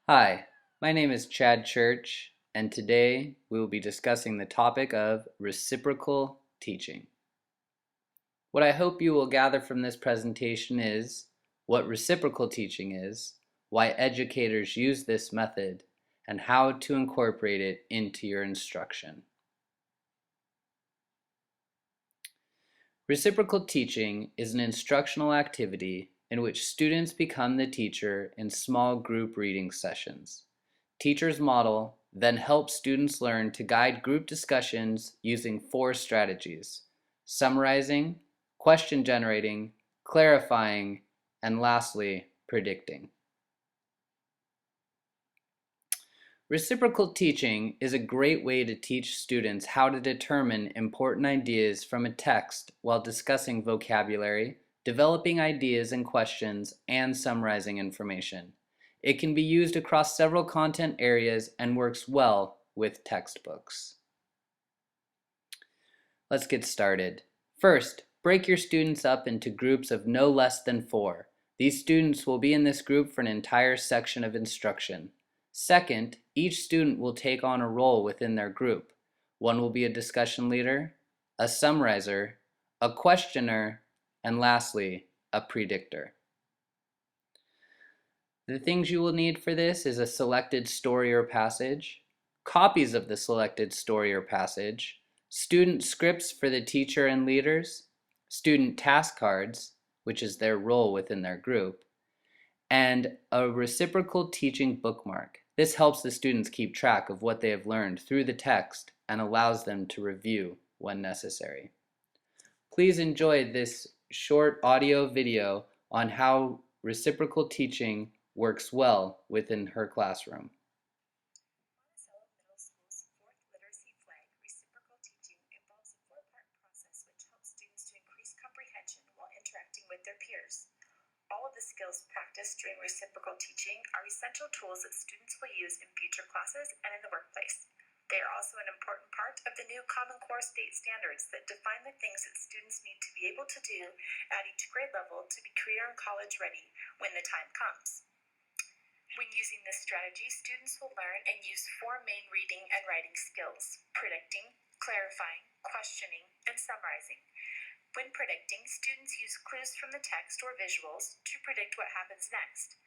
Hi, my name is Chad Church, and today we will be discussing the topic of reciprocal teaching. What I hope you will gather from this presentation is what reciprocal teaching is, why educators use this method, and how to incorporate it into your instruction. Reciprocal teaching is an instructional activity in which students become the teacher in small group reading sessions. Teachers model, then help students learn to guide group discussions using 4 strategies: summarizing, question generating, clarifying, and lastly, predicting. Reciprocal teaching is a great way to teach students how to determine important ideas from a text while discussing vocabulary, developing ideas and questions, and summarizing information. It can be used across several content areas and works well with textbooks. Let's get started. First, break your students up into groups of no less than 4. These students will be in this group for an entire section of instruction. Second, each student will take on a role within their group. One will be a discussion leader, a summarizer, a questioner, and lastly, a predictor. The things you will need for this is a selected story or passage, copies of the selected story or passage, student scripts for the teacher and leaders, student task cards, which is their role within their group, and a reciprocal teaching bookmark. This helps the students keep track of what they have learned through the text and allows them to review when necessary. Please enjoy this short audio video on how reciprocal teaching works well within her classroom. Monticello Middle School's fourth literacy flag, reciprocal teaching, involves a 4-part process which helps students to increase comprehension while interacting with their peers. All of the skills practiced during reciprocal teaching are essential tools that students will use in future classes and in the workplace. They are also an important part of the new Common Core state standards that define the things that students need to be able to do at each grade level to be career and college ready when the time comes. When using this strategy, students will learn and use 4 main reading and writing skills: predicting, clarifying, questioning, and summarizing. When predicting, students use clues from the text or visuals to predict what happens next.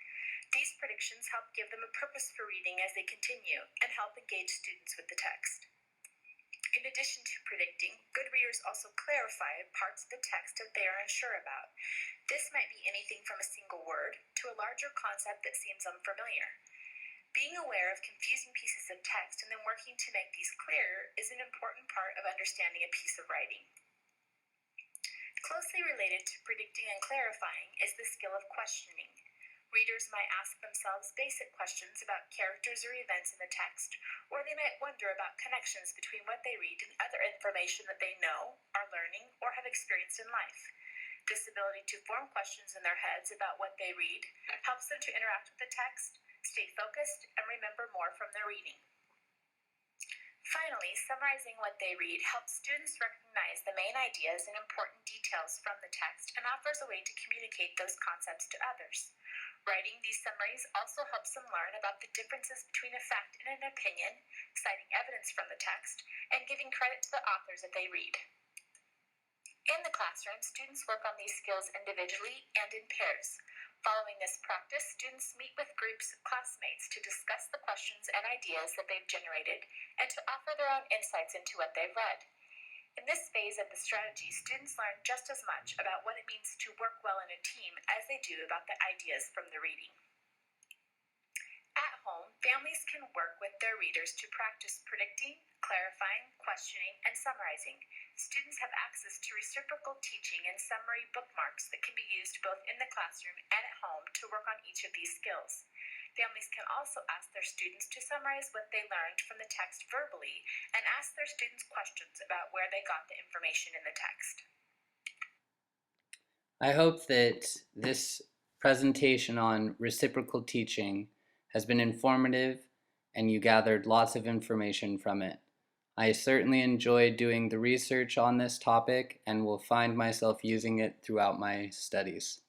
These predictions help give them a purpose for reading as they continue and help engage students with the text. In addition to predicting, good readers also clarify parts of the text that they are unsure about. This might be anything from a single word to a larger concept that seems unfamiliar. Being aware of confusing pieces of text and then working to make these clear is an important part of understanding a piece of writing. Closely related to predicting and clarifying is the skill of questioning. Readers might ask themselves basic questions about characters or events in the text, or they might wonder about connections between what they read and other information that they know, are learning, or have experienced in life. This ability to form questions in their heads about what they read helps them to interact with the text, stay focused, and remember more from their reading. Finally, summarizing what they read helps students recognize the main ideas and important details from the text and offers a way to communicate those concepts to others. Writing these summaries also helps them learn about the differences between a fact and an opinion, citing evidence from the text, and giving credit to the authors that they read. In the classroom, students work on these skills individually and in pairs. Following this practice, students meet with groups of classmates to discuss the questions and ideas that they've generated and to offer their own insights into what they've read. In this phase of the strategy, students learn just as much about what it means to work well in a team as they do about the ideas from the reading. At home, families can work with their readers to practice predicting, clarifying, questioning, and summarizing. Students have access to reciprocal teaching and summary bookmarks that can be used both in the classroom and at home to work on each of these skills. Families can also ask their students to summarize what they learned from the text verbally and ask their students questions about where they got the information in the text. I hope that this presentation on reciprocal teaching has been informative and you gathered lots of information from it. I certainly enjoyed doing the research on this topic and will find myself using it throughout my studies.